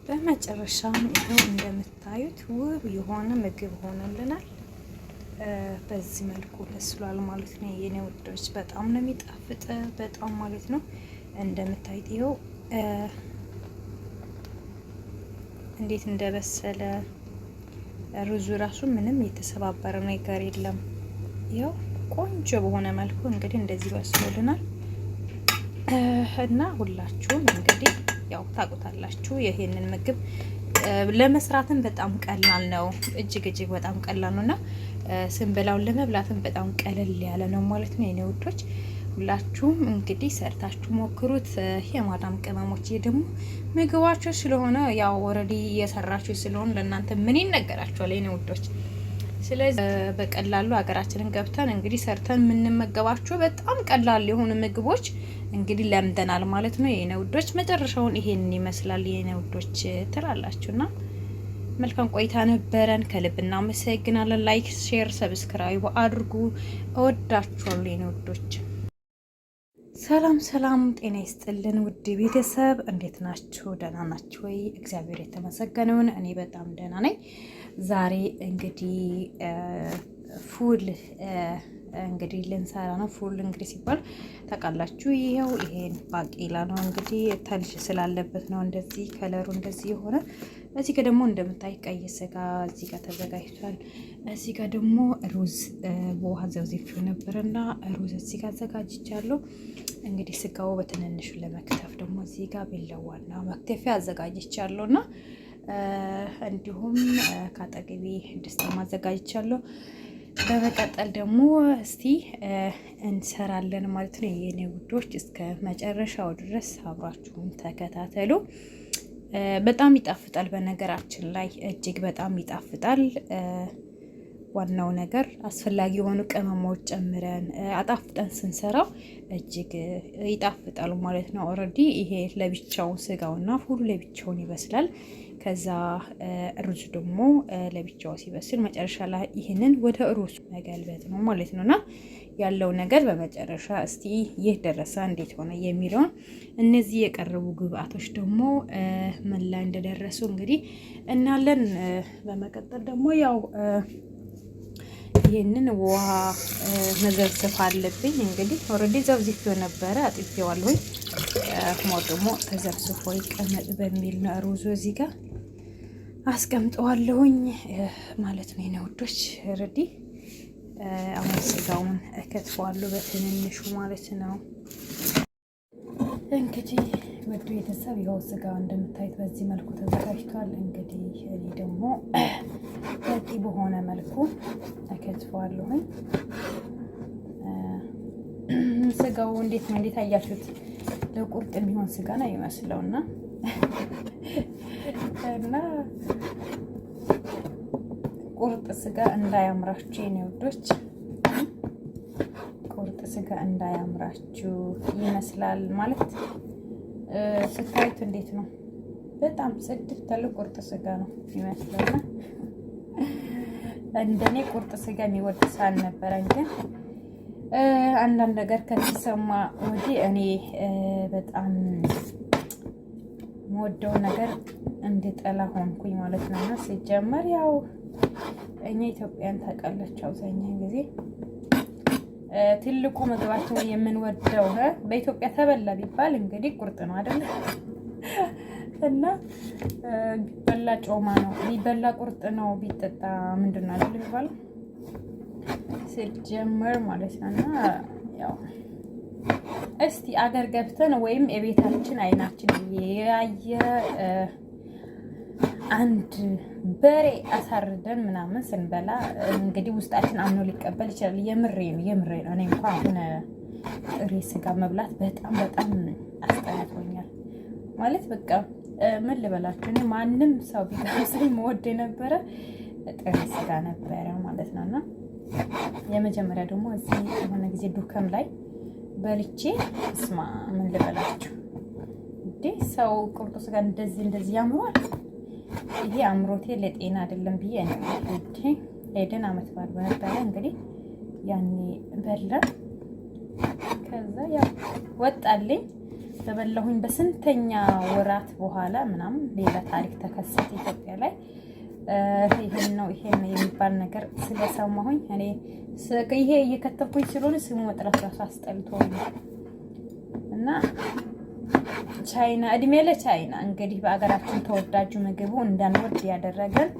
በመጨረሻም ይኸው እንደምታዩት ውብ የሆነ ምግብ ሆነልናል። በዚህ መልኩ በስሏል ማለት ነው። የኔ ውዶች በጣም ነው የሚጣፍጥ፣ በጣም ማለት ነው። እንደምታዩት ይኸው እንዴት እንደበሰለ ሩዙ ራሱ ምንም የተሰባበረ ነገር የለም። ይኸው ቆንጆ በሆነ መልኩ እንግዲህ እንደዚህ በስሎልናል እና ሁላችሁም እንግዲህ ያው ታውቁታላችሁ። ይሄንን ምግብ ለመስራትም በጣም ቀላል ነው፣ እጅግ በጣም ቀላል ነውና ስንበላው ለመብላትም በጣም ቀለል ያለ ነው ማለት ነው የኔ ውዶች። ሁላችሁም እንግዲህ ሰርታችሁ ሞክሩት። የማዳም ቅመሞች ደግሞ ምግባችሁ ስለሆነ ያው ኦልሬዲ እየሰራችሁ ስለሆነ ለእናንተ ምን ይነገራችኋል የኔ ውዶች። ስለዚህ በቀላሉ ሀገራችንን ገብተን እንግዲህ ሰርተን የምንመገባቸው በጣም ቀላል የሆኑ ምግቦች እንግዲህ ለምደናል ማለት ነው የኔ ውዶች። መጨረሻውን ይሄንን ይመስላል የኔ ውዶች ትላላችሁና መልካም ቆይታ ነበረን። ከልብ እናመሰግናለን። ላይክ፣ ሼር፣ ሰብስክራይብ አድርጉ። እወዳችኋለሁ የኔ ውዶች። ሰላም ሰላም፣ ጤና ይስጥልን ውድ ቤተሰብ፣ እንዴት ናችሁ? ደህና ናችሁ ወይ? እግዚአብሔር የተመሰገነውን እኔ በጣም ደህና ነኝ። ዛሬ እንግዲህ ፉል እንግዲህ ልንሰራ ነው። ፉል እንግዲህ ሲባል ታውቃላችሁ፣ ይሄው ይሄን ባቄላ ነው እንግዲህ ተልሽ ስላለበት ነው እንደዚህ ከለሩ እንደዚህ የሆነ። እዚህ ጋር ደግሞ እንደምታይ ቀይ ስጋ እዚህ ጋር ተዘጋጅቷል። እዚህ ጋር ደግሞ ሩዝ በውሃ ዘብዝፌው ነበርና ሩዝ እዚህ ጋር አዘጋጅቻለሁ። እንግዲህ ስጋው በትንንሹ ለመክተፍ ደግሞ እዚህ ጋር ቢላዋና መክተፊያ አዘጋጅቻለሁና እንዲሁም ካጠገቤ ድስት አዘጋጅቻለሁ። በመቀጠል ደግሞ እስቲ እንሰራለን ማለት ነው የኔ ውዶች። እስከ መጨረሻው ድረስ አብራችሁን ተከታተሉ። በጣም ይጣፍጣል። በነገራችን ላይ እጅግ በጣም ይጣፍጣል። ዋናው ነገር አስፈላጊ የሆኑ ቅመሞች ጨምረን አጣፍጠን ስንሰራው እጅግ ይጣፍጣል ማለት ነው። ኦልሬዲ ይሄ ለብቻው ስጋውና ፉሉ ለብቻውን ይበስላል። ከዛ ሩዝ ደግሞ ለብቻው ሲበስል መጨረሻ ላይ ይህንን ወደ ሩዝ መገልበጥ ነው ማለት ነውና ያለው ነገር በመጨረሻ እስቲ ይህ ደረሰ እንዴት ሆነ የሚለውን እነዚህ የቀረቡ ግብአቶች ደግሞ ምን ላይ እንደደረሱ እንግዲህ እናለን። በመቀጠል ደግሞ ያው ይህንን ውሃ መዘብዘፍ አለብኝ። እንግዲህ ኦልሬዲ ዘብዝፌው ነበረ አጥቤዋለሁ። ሞጥሞ ተዘብዝፎ ይቀመጥ በሚል ነው ሩዙ እዚህ ጋር አስቀምጠዋለሁኝ ማለት ነው የኔ ውዶች። ኦልሬዲ አሁን ስጋውን እከትፈዋለሁ በትንንሹ ማለት ነው። እንግዲህ ወደ ቤተሰብ ይኸው ስጋ እንደምታዩት በዚህ መልኩ ተዘጋጅቷል። እንግዲህ እኔ ደግሞ በቂ በሆነ መልኩ እከትፈዋለሁኝ። ስጋው እንዴት ነው? እንዴት አያችሁት? ለቁርጥ የሚሆን ስጋ ነው ይመስለውና እና ቁርጥ ስጋ እንዳያምራችሁ የኔ ውዶች፣ ቁርጥ ስጋ እንዳያምራችሁ ይመስላል ማለት ስታዩት እንዴት ነው? በጣም ጽድት ያለ ቁርጥ ስጋ ነው ይመስላልና እንደኔ ቁርጥ ስጋ የሚወድ ሰው አልነበረም። ግን አንዳንድ ነገር ከተሰማ ወዲህ እኔ በጣም የምወደው ነገር እንድጠላ ሆንኩኝ ማለት ነው። እና ሲጀመር ያው እኛ ኢትዮጵያን ታውቃላችሁ አብዛኛውን ጊዜ ትልቁ ምግባችን የምንወደው በኢትዮጵያ ተበላ ቢባል እንግዲህ ቁርጥ ነው አይደል? እና ቢበላ ጮማ ነው፣ ቢበላ ቁርጥ ነው፣ ቢጠጣ ምንድን ነው አይደል የሚባለው ሲጀመር ማለት ነው። እና ያው እስቲ አገር ገብተን ወይም የቤታችን አይናችን ያየ አንድ በሬ አሳርደን ምናምን ስንበላ እንግዲህ ውስጣችን አምኖ ሊቀበል ይችላል። የምሬ ነው። እኔ እንኳን አሁን ጥሬ ስጋ መብላት በጣም አስጠላቶኛል ማለት በቃ ምን ልበላችሁ። እኔ ማንም ሰው ቢጋብዘኝ መወድ የነበረ ጥሬ ስጋ ነበረ ማለት ነውና የመጀመሪያ ደግሞ እዚህ የሆነ ጊዜ ዱከም ላይ በልቼ እስማ ምን ልበላችሁ እንዴ ሰው ቁርጥ ስጋ እንደዚህ ያምሯል። ይሄ አምሮቴ ለጤና አይደለም ብዬ ነው ሄደን አመት በዓል በነበረ እንግዲህ ያኔ በላ። ከዛ ያው ወጣልኝ ተበላሁኝ በስንተኛ ወራት በኋላ ምናምን ሌላ ታሪክ ተከሰተ ኢትዮጵያ ላይ። ይሄን ነው የሚባል ነገር ስለሰማሁኝ እኔ ይሄ እየከተብኩኝ ስለሆነ ስሙ መጥራት ራሱ አስጠልቶኝ እና ቻይና እድሜ ለቻይና እንግዲህ በአገራችን ተወዳጁ ምግቡ እንዳንወድ ያደረገን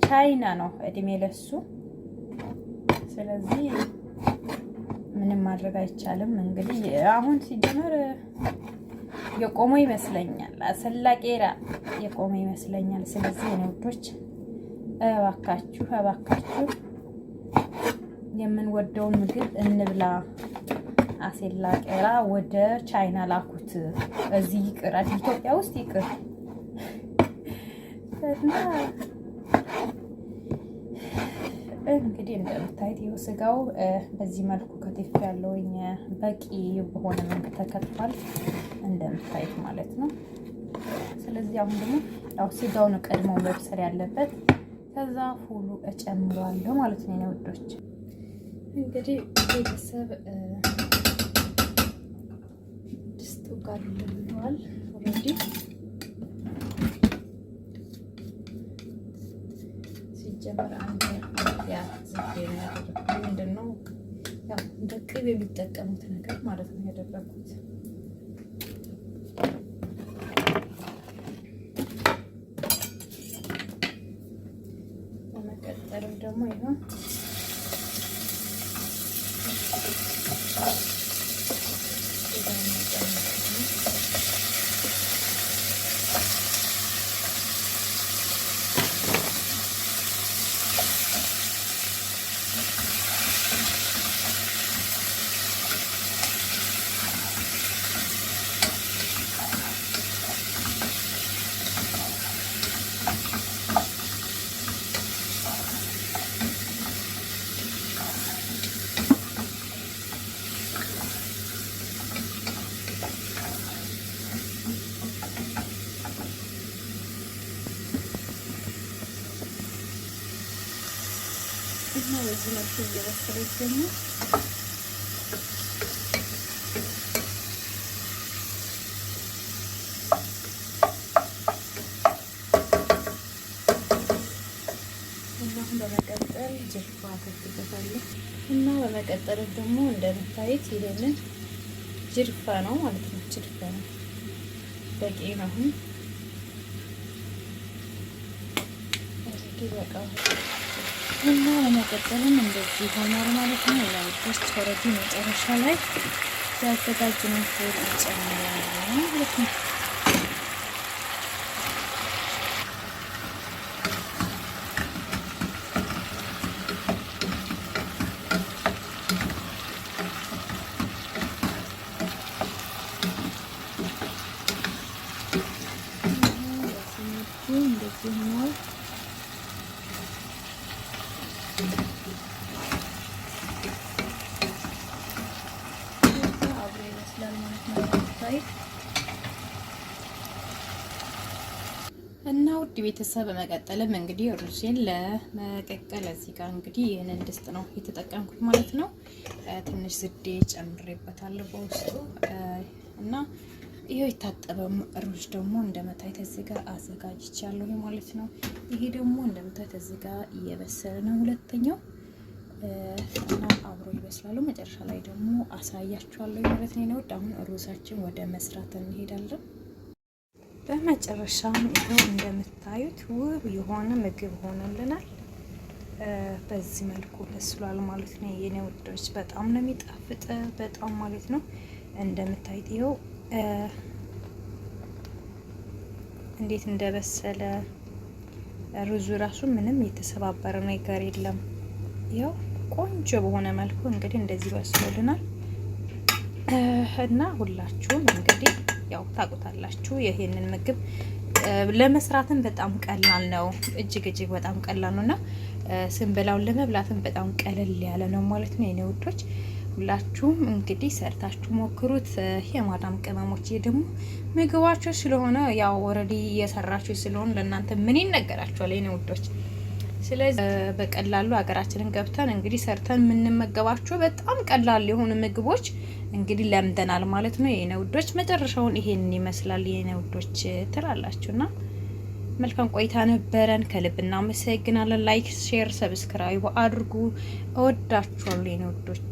ቻይና ነው። እድሜ ለሱ። ስለዚህ ምንም ማድረግ አይቻልም። እንግዲህ አሁን ሲጀመር የቆመ ይመስለኛል፣ አሰላቄራ የቆመ ይመስለኛል። ስለዚህ የኔ ውዶች እባካችሁ የምንወደውን ምግብ እንብላ። አሰላቄራ ወደ ቻይና ላኩት። እዚህ ይቅር፣ ኢትዮጵያ ውስጥ ይቅር እና እንግዲህ እንደምታዩት ይኸው ስጋው በዚህ መልኩ ከትፍ ያለውኝ በቂ በሆነ መንገድ ተከትፏል እንደምታዩት ማለት ነው። ስለዚህ አሁን ደግሞ ያው ስጋውን ቀድሞ መብሰል ያለበት፣ ከዛ ፉሉ እጨምራለሁ ማለት ነው። ውዶች እንግዲህ ቤተሰብ ድስቱ ጋር ልሏል ኦልሬዲ ሲጀመር አንድ ያ ዝቤና ምንድነው ያው እንደ ቅቤ የሚጠቀሙት ነገር ማለት ነው ያደረኩት። በመቀጠልም ደግሞ ይሄው እና በዚህ መልኩ እየበሰለ ይገኛል። እና አሁን በመቀጠል ጅርፋ ከትበታለሁ እና በመቀጠል ደግሞ እንደምታዩት ይሄንን ጅርፋ ነው ማለት ነው። ጅርፋ ነው በቂ ነው። አሁን በቃ እና በመቀጠልም እንደዚህ ይሆናል ማለት ነው። ለውዶች ኦልሬዲ መጨረሻ ላይ ያዘጋጅነው ፉል እንጨምራለን ማለት ነው። እንደዚህ ሆኗል። አብሮ ይመስላል ማለት ነው እና ውድ ቤተሰብ በመቀጠልም እንግዲህ ሩዝን ለመቀቀል እዚህ ጋር እንግዲህ ይህንን ድስት ነው የተጠቀምኩት ማለት ነው። ትንሽ ዝዴ ጨምሬበታለሁ በውስጡ እና ይሄው የታጠበ ሩዝ ደግሞ እንደምታዩት እዚህ ጋር አዘጋጅቻለሁ ማለት ነው። ይሄ ደግሞ እንደምታዩት እዚህ ጋር እየበሰለ ነው ሁለተኛው እና አብሮ ይበስላሉ። መጨረሻ ላይ ደግሞ አሳያችኋለሁ ማለት ነው። አሁን ሩዛችን ወደ መስራት እንሄዳለን። በመጨረሻም ይሄው እንደምታዩት ውብ የሆነ ምግብ ሆኖልናል። በዚህ መልኩ በስሏል ማለት ነው። የኔ ውዶች በጣም ነው የሚጣፍጥ በጣም ማለት ነው። እንደምታዩት ይሄው እንዴት እንደበሰለ ሩዙ ራሱ ምንም የተሰባበረ ነገር የለም። ያው ቆንጆ በሆነ መልኩ እንግዲህ እንደዚህ በስሎልናል እና ሁላችሁም እንግዲህ ያው ታውቁታላችሁ። ይሄንን ምግብ ለመስራትም በጣም ቀላል ነው። እጅግ በጣም ቀላል ነውና ስንበላውን ለመብላትም በጣም ቀለል ያለ ነው ማለት ነው። የኔ ውዶች ሁላችሁም እንግዲህ ሰርታችሁ ሞክሩት። የማዳም ቅመሞች ደግሞ ምግባችሁ ስለሆነ ያው ኦልሬዲ እየሰራችሁ ስለሆነ ለእናንተ ምን ይነገራችኋል የኔ ውዶች። ስለዚህ በቀላሉ ሀገራችንን ገብተን እንግዲህ ሰርተን የምንመገባቸው በጣም ቀላል የሆኑ ምግቦች እንግዲህ ለምደናል ማለት ነው። የኔ ውዶች መጨረሻውን ይሄንን ይመስላል የኔ ውዶች ትላላችሁና መልካም ቆይታ ነበረን። ከልብ እናመሰግናለን። ላይክ፣ ሼር፣ ሰብስክራይብ አድርጉ። እወዳችኋለሁ የኔ ውዶች።